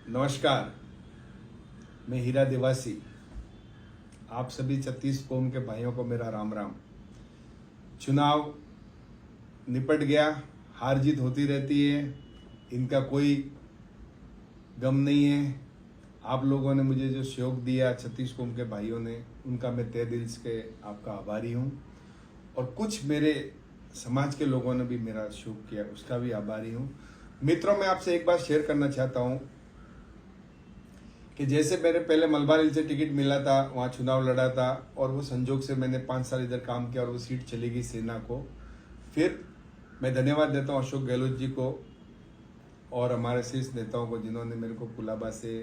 नमस्कार, मैं हीरा देवासी। आप सभी 36 कौम के भाइयों को मेरा राम राम। चुनाव निपट गया, हार जीत होती रहती है, इनका कोई गम नहीं है। आप लोगों ने मुझे जो सहयोग दिया 36 कौम के भाइयों ने, उनका मैं तहे दिल से आपका आभारी हूँ। और कुछ मेरे समाज के लोगों ने भी मेरा सहयोग किया, उसका भी आभारी हूँ। मित्रों, मैं आपसे एक बात शेयर करना चाहता हूँ कि जैसे मेरे पहले मलबार हिल से टिकट मिला था, वहाँ चुनाव लड़ा था और वो संजोग से मैंने 5 साल इधर काम किया और वो सीट चली गई सेना को। फिर मैं धन्यवाद देता हूँ अशोक गहलोत जी को और हमारे शीर्ष नेताओं को, जिन्होंने मेरे को कुलाबा से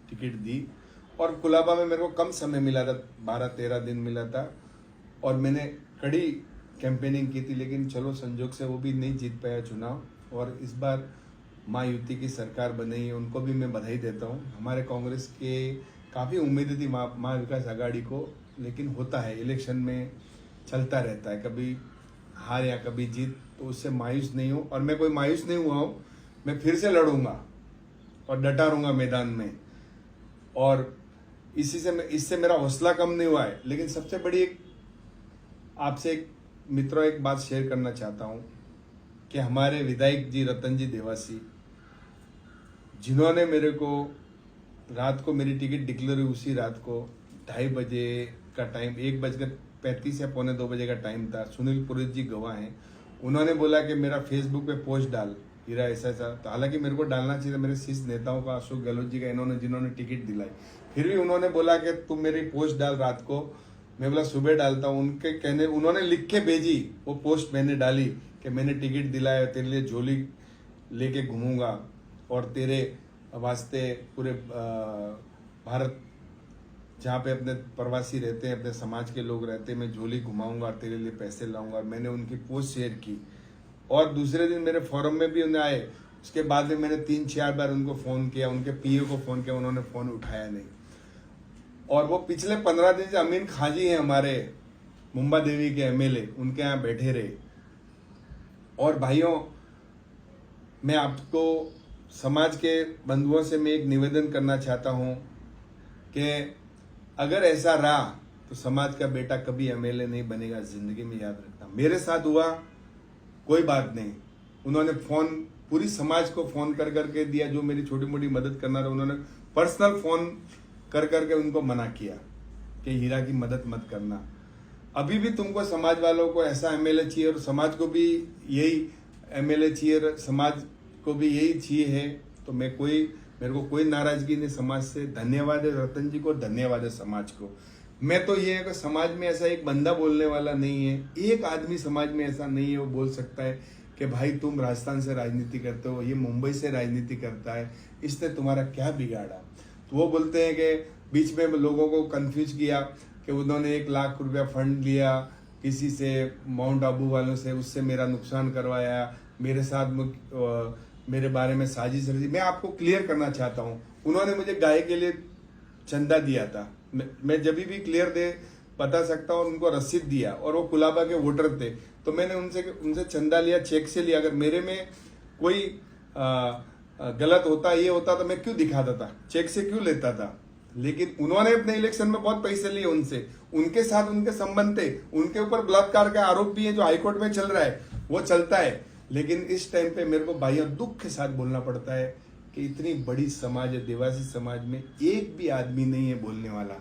टिकट दी। और कुलाबा में मेरे को कम समय मिला था, 12-13 दिन मिला था और मैंने कड़ी कैंपेनिंग की थी, लेकिन चलो संजोग से वो भी नहीं जीत पाया चुनाव। और इस बार महायुति की सरकार बनी है, उनको भी मैं बधाई देता हूँ। हमारे कांग्रेस के काफ़ी उम्मीद थी महाविकास आघाड़ी को, लेकिन होता है, इलेक्शन में चलता रहता है, कभी हार या कभी जीत, तो उससे मायूस नहीं हूँ। और मैं कोई मायूस नहीं हुआ हूँ, मैं फिर से लड़ूंगा और डटा रहूँगा मैदान में। और इससे मेरा हौसला कम नहीं हुआ है। लेकिन सबसे बड़ी आपसे मित्रों एक बात शेयर करना चाहता हूँ कि हमारे विधायक जी रतन जी देवासी, जिन्होंने मेरे को रात को मेरी टिकट डिक्लेयर हुई, उसी रात को 2:30 बजे का टाइम, 1:35 या 1:45 बजे का टाइम था। सुनील पुरोहित जी गवाह हैं, उन्होंने बोला कि मेरा फेसबुक पे पोस्ट डाल, हीरा ऐसा तो हालांकि मेरे को डालना चाहिए था, मेरे शीर्ष नेताओं का, अशोक गहलोत जी का, जिन्होंने टिकट दिलाई, फिर भी उन्होंने बोला कि तुम मेरी पोस्ट डाल रात को। मैं बोला सुबह डालता हूँ। उनके कहने, उन्होंने लिख के भेजी वो पोस्ट, मैंने डाली कि मैंने टिकट दिलाया, तेरे लिए झोली लेके घूमूंगा और तेरे वास्ते पूरे भारत जहाँ पे अपने प्रवासी रहते हैं, अपने समाज के लोग रहते हैं, मैं झोली घुमाऊंगा और तेरे लिए पैसे लाऊंगा। मैंने उनकी पोस्ट शेयर की और दूसरे दिन मेरे फोरम में भी उन्हें आए। उसके बाद में मैंने 3-4 बार उनको फ़ोन किया, उनके पीए को फ़ोन किया, उन्होंने फ़ोन उठाया नहीं। और वो पिछले 15 दिन से अमीन खां जी हैं, हमारे मुंबा देवी के एमएलए, उनके यहाँ बैठे रहे। और भाइयों, मैं आपको समाज के बंधुओं से मैं एक निवेदन करना चाहता हूं कि अगर ऐसा रहा तो समाज का बेटा कभी एमएलए नहीं बनेगा, जिंदगी में याद रखना। मेरे साथ हुआ, कोई बात नहीं, उन्होंने फोन पूरी समाज को फोन कर करके दिया, जो मेरी छोटी मोटी मदद करना रहा, उन्होंने पर्सनल फोन कर करके उनको मना किया कि हीरा की मदद मत करना। अभी भी तुमको समाज वालों को ऐसा एमएलए चाहिए और समाज को भी यही एमएलए चाहिए, समाज को भी यही चाहिए है, तो मेरे को कोई नाराजगी नहीं समाज से। धन्यवाद है रतन जी को, धन्यवाद है समाज को। मैं तो ये है कि समाज में ऐसा एक बंदा बोलने वाला नहीं है, एक आदमी समाज में ऐसा नहीं है वो बोल सकता है कि भाई तुम राजस्थान से राजनीति करते हो, ये मुंबई से राजनीति करता है, इसने तुम्हारा क्या बिगाड़ा। तो वो बोलते हैं कि बीच में लोगों को कंफ्यूज किया कि उन्होंने 1 लाख रुपया फंड लिया किसी से, माउंट आबू वालों से, उससे मेरा नुकसान करवाया, मेरे साथ मेरे बारे में साजिश रची। मैं आपको क्लियर करना चाहता हूँ, उन्होंने मुझे गाय के लिए चंदा दिया था, मैं जब भी क्लियर दे बता सकता हूँ, उनको रसीद दिया और वो कुलाबा के वोटर थे, तो मैंने उनसे चंदा लिया, चेक से लिया। अगर मेरे में कोई गलत होता, ये होता तो मैं क्यों दिखाता था, चेक से क्यों लेता था। लेकिन उन्होंने अपने इलेक्शन में बहुत पैसे लिए उनसे, उनके साथ उनके संबंध थे, उनके ऊपर बलात्कार का आरोप भी है जो हाईकोर्ट में चल रहा है, वो चलता है। लेकिन इस टाइम पे मेरे को भाइयों दुख के साथ बोलना पड़ता है कि इतनी बड़ी समाज है, देवासी समाज में एक भी आदमी नहीं है बोलने वाला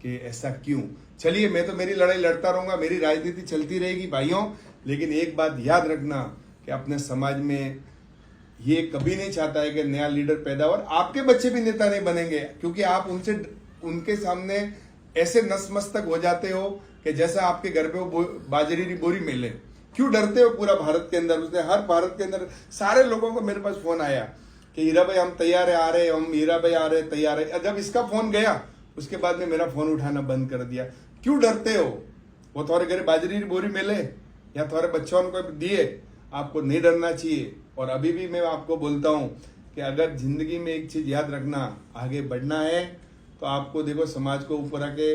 कि ऐसा क्यों। चलिए, मैं तो मेरी लड़ाई लड़ता रहूंगा, मेरी राजनीति चलती रहेगी भाइयों, लेकिन एक बात याद रखना कि अपने समाज में ये कभी नहीं चाहता है कि नया लीडर पैदा हो, और आपके बच्चे भी नेता नहीं बनेंगे, क्योंकि आप उनके सामने ऐसे नतमस्तक हो जाते हो कि जैसा आपके घर पे वो बाजरी की बोरी मिले। क्यों डरते हो पूरा भारत के अंदर, उसने हर भारत के अंदर सारे लोगों को मेरे पास फोन आया कि हीरा भाई हम तैयार है, आ रहे, हम हीरा भाई आ रहे, तैयार है। जब इसका फोन गया उसके बाद में मेरा फोन उठाना बंद कर दिया। क्यों डरते हो, वो थोड़े घर बाजरी की बोरी मिले या थोड़े बच्चों को दिए, आपको नहीं डरना चाहिए। और अभी भी मैं आपको बोलता हूं कि अगर जिंदगी में एक चीज याद रखना, आगे बढ़ना है तो आपको देखो समाज को ऊपर आके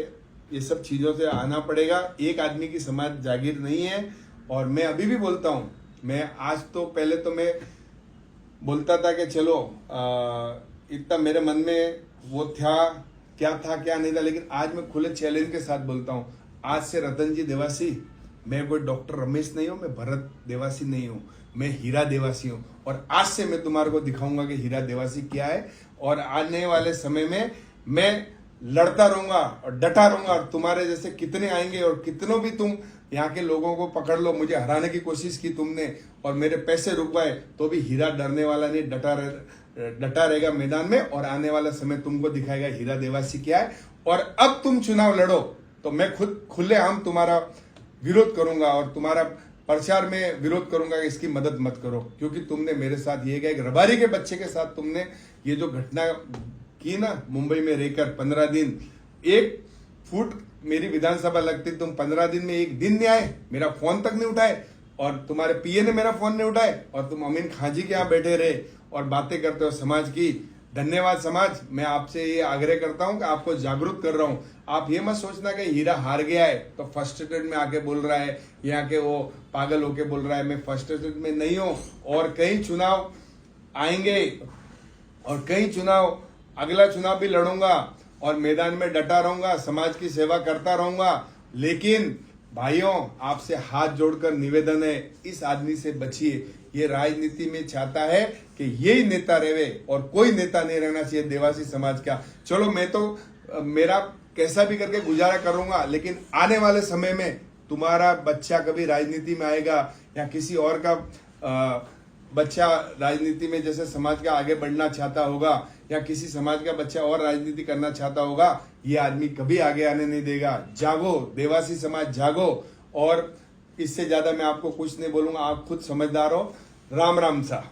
ये सब चीजों से आना पड़ेगा। एक आदमी की समाज जागीर नहीं है। और मैं अभी भी बोलता हूं, मैं आज तो पहले तो मैं बोलता था कि चलो इतना मेरे मन में वो था क्या नहीं था, लेकिन आज मैं खुले चैलेंज के साथ बोलता हूँ, आज से रतन जी देवासी, मैं कोई डॉक्टर रमेश नहीं हूँ, मैं भरत देवासी नहीं हूँ, मैं हीरा देवासी हूँ। और आज से मैं तुम्हारे को दिखाऊंगा कि हीरा देवासी क्या है। और आने वाले समय में मैं लड़ता रहूंगा और डटा रहूंगा, और तुम्हारे जैसे कितने आएंगे, और कितनों भी तुम यहाँ के लोगों को पकड़ लो, मुझे हराने की कोशिश की तुमने और मेरे पैसे रुकवाए, तो भी हीरा डरने वाला नहीं, डटा रहेगा मैदान में। और आने वाला समय तुमको दिखाएगा हीरा देवासी क्या है। और अब तुम चुनाव लड़ो तो मैं खुद खुलेआम तुम्हारा विरोध करूंगा और तुम्हारा प्रचार में विरोध करूंगा कि इसकी मदद मत करो, क्योंकि तुमने मेरे साथ ये किया, एक रबारी के बच्चे के साथ तुमने ये जो घटना की ना, मुंबई में रहकर 15 दिन 1 फुट मेरी विधानसभा लगती, तुम 15 दिन में 1 दिन नहीं आए, मेरा फोन तक नहीं उठाए, और तुम्हारे पीए ने मेरा फोन नहीं उठाए, और तुम अमीन खां जी के यहाँ बैठे रहे और बातें करते हो समाज की। धन्यवाद समाज, मैं आपसे ये आग्रह करता हूं कि आपको जागरूक कर रहा हूं। आप ये मत सोचना कि हीरा हार गया है तो फर्स्ट स्टेट में आके बोल रहा है, यहाँ के वो पागल होके बोल रहा है। मैं फर्स्ट स्टेट में नहीं हूं, और कई चुनाव आएंगे और कई चुनाव, अगला चुनाव भी लड़ूंगा और मैदान में डटा रहूंगा, समाज की सेवा करता रहूंगा। लेकिन भाइयों, आपसे हाथ जोड़कर निवेदन है, इस आदमी से बचिए। ये राजनीति में चाहता है कि यही नेता रहे और कोई नेता नहीं रहना चाहिए देवासी समाज का। चलो मैं तो मेरा कैसा भी करके गुजारा करूंगा, लेकिन आने वाले समय में तुम्हारा बच्चा कभी राजनीति में आएगा या किसी और का बच्चा राजनीति में जैसे समाज का आगे बढ़ना चाहता होगा, या किसी समाज का बच्चा और राजनीति करना चाहता होगा, ये आदमी कभी आगे आने नहीं देगा। जागो देवासी समाज, जागो। और इससे ज्यादा मैं आपको कुछ नहीं बोलूंगा, आप खुद समझदार हो। राम राम सा।